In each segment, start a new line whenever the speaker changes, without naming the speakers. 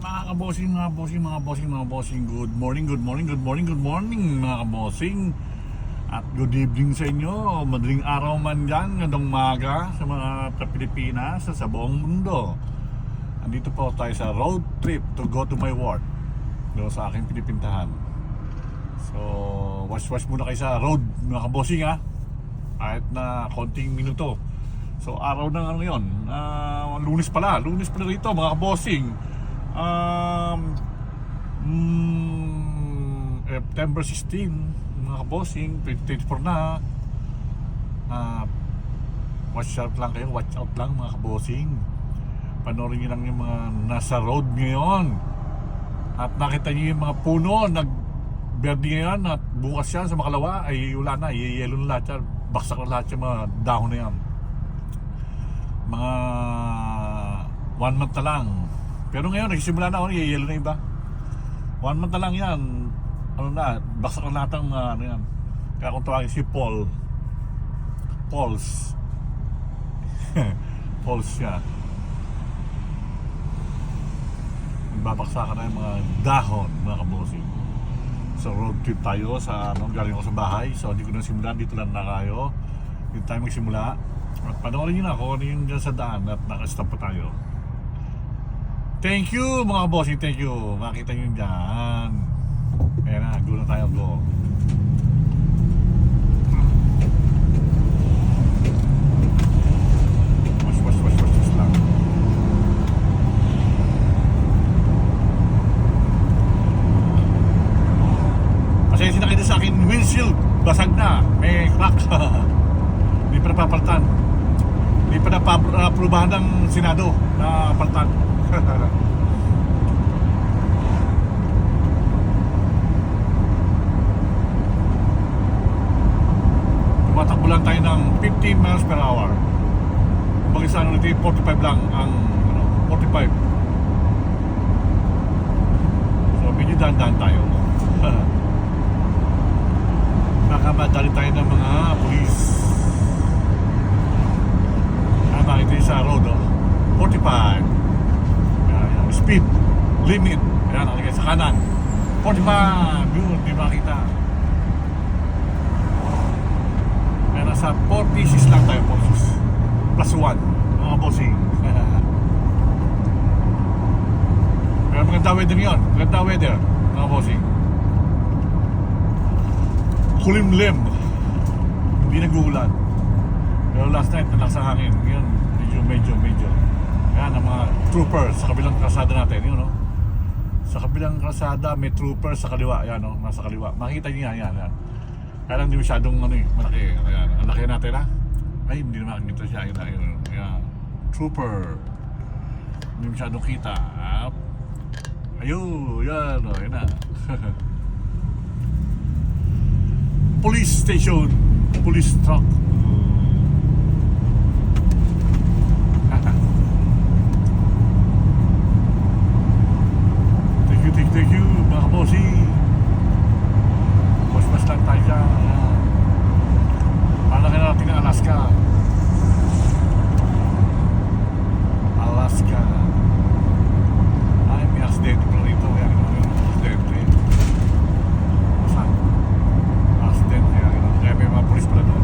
Mga kabossing, mga bossing, good morning mga kabossing. At good evening sa inyo, madaling araw man dyan, ngayong maga sa mga Pilipinas, sa buong mundo. Andito po tayo sa road trip to go to my work, doon sa aking pinipintahan. So, wash muna kayo sa road mga kabossing ha, kahit na konting minuto. So, araw ng ano yun, lunes pala rito mga kabossing. September 16 mga kabossing, 2024 na. Watch out lang mga kabossing. Panoorin nyo lang yung mga nasa road ngayon. At nakita nyo yung mga puno nag-berde ngayon. At bukas yan sa makalawa ay wala na, yelo na lahat yan. Baksak na lahat yung mga dahon na yan. Mga 1 month na lang. Pero ngayon nagsisimula na ako, yelo na iba. 1 month na lang yan. Ano na, baksak na lahat ng ano yan. Kaya kung tawagin si Pauls siya. Babaksakan na yung mga dahon mga kabossing. So road trip tayo sa galing ako sa bahay. So hindi ko na simulan, dito lang na kayo. Dito tayo magsimula. At panoorin nyo na ako ano yung dyan sa daan at nakastop pa tayo. Thank you mga kabossing, thank you. Makita nyo dyan. Ayan na, go na tayo, go. Wash lang. Pasensya na kayo sa akin, windshield basag na, may crack. Hindi pa napapalitan. Hindi pa napaprubahan ng Senado na palitan. Tumatakbo lang tayo ng 15 miles per hour. Mag-isa ano nito, 45 lang ang 45. So medyo dahan-dahan tayo. Nakamadali tayo ng mga police. Makita yung sa road 45. Speed limit. Ayan, nakalagay sa kanan 45. Yun, di makita. Kaya nasa 46 lang tayo, 46 plus 1 mga bossing. Pero maganda weather yun. Maganda weather mga bossing. Kulimlim. Hindi nag-uulan. Pero last night nalakas ang hangin. Yun, medyo yan ang mga troopers sa kabilang kalsada natin, yun no? Sa kabilang kalsada may troopers sa kaliwa, yan no? Nasa kaliwa, makita niyo yan. Kaya lang hindi masyadong malaki. Ayan, ang laki natin ha. Ay, hindi na makikita siya. Ayan. Trooper. Hindi masyadong kita. Ayun, yan o, yan na. Police station. Police truck. Thank you, mga bossy. Mas lang tayo dyan. Malaki na natin ang Alaska. Ay, may accident pa rito. Accident. Kaya may mga polis pala doon.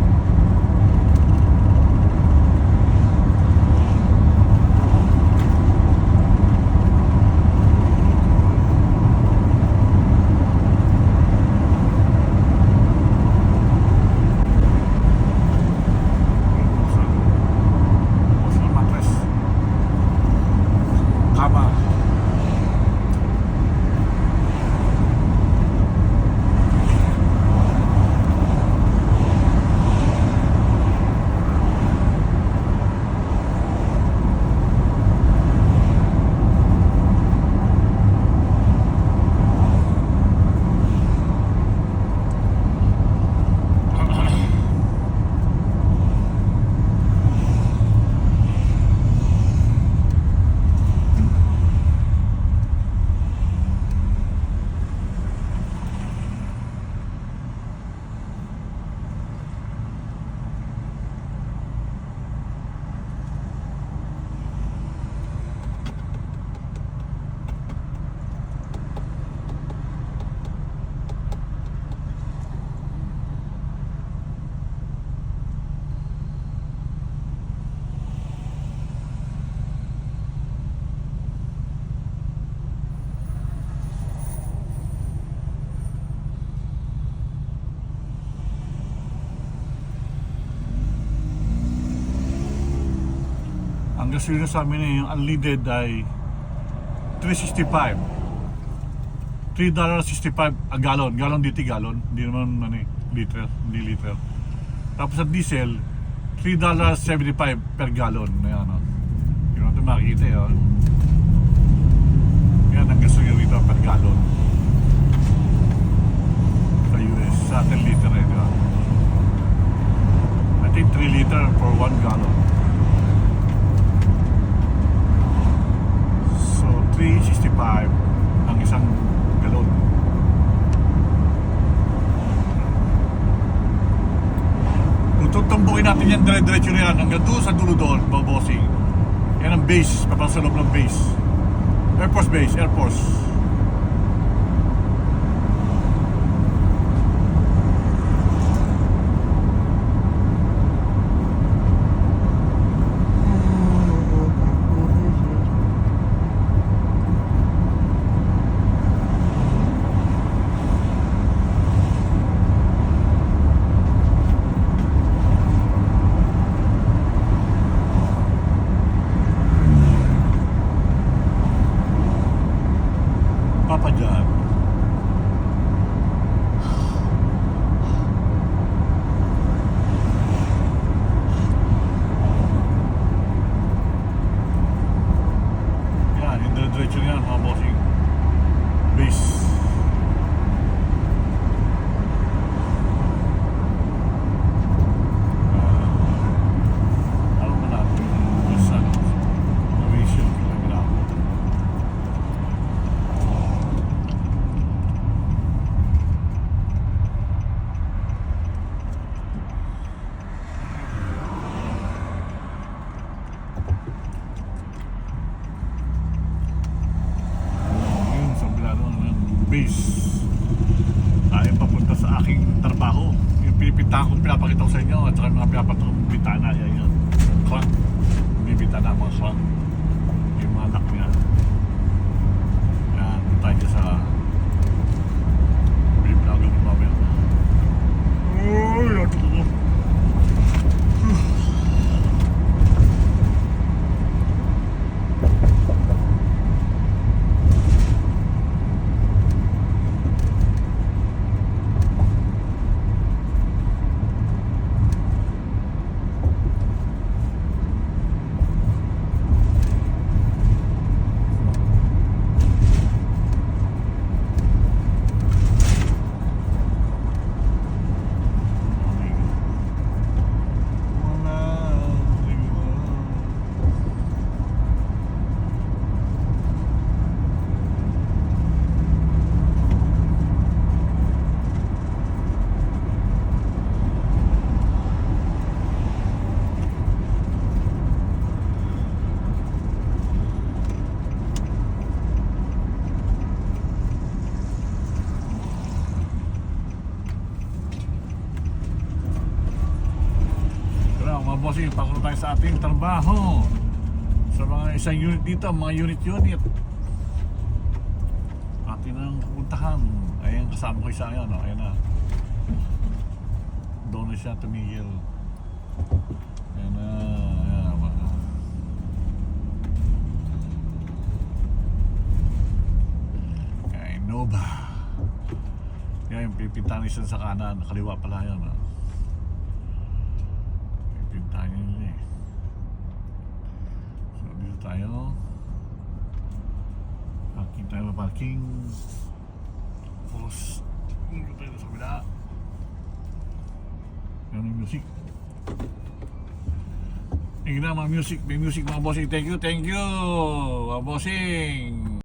ang gasolina sa amin yung unleaded ay $3.65. $3.65 a gallon. Gallon dito gallon. Hindi naman liter. Hindi liter. Tapos sa diesel, $3.75 per gallon. Ayan, no? Yun natin makikita yun. Yan ang gasolina rito per gallon. Sa US. Sa atin liter eh. Diba? I think 3 liter for 1 gallon. So, $3.65 ang isang galon. Kung tutumbukin natin yan, dire-diretso na yan hanggang doon sa dulo doon, mga bossing. Yan ang base, papang sa loob ng base. Air Force Base, Air Force. Papa John. Yan, yung dire-diretso yan mga bossing. Base. Alam mo natin yung sa aviation kilogram. Yun, sa bilano ng base. Tayo papunta sa aking trabaho. Yung pinipintahan ko, pinapakita ko sa inyo. At saka yung mga pinapakita ko bintana. Yan yun. Crank. Hindi bintana, mga crank. Yung mga anak niya. Yan, tayo dyan sa pinipintahan ko mamaya. Oh, yan. Mga bossing, pasok tayo sa ating trabaho. Sa mga isang unit dito, mga unit. Atin ang pupuntahan. Ayan, kasama ko isa yan. Ayan na. Doon na siya tumigil. Ayan na. Ayan na. Kay Nova. Yan, yung pipintahan isa sa kanan. Kaliwa pala yan. Pintahan yun eh. So dito tayo. Parking tayo, parking. Tapos dito tayo sa kabila. Yan yung music. Tingnan mga music. May music mga bossing. Thank you mga bossing.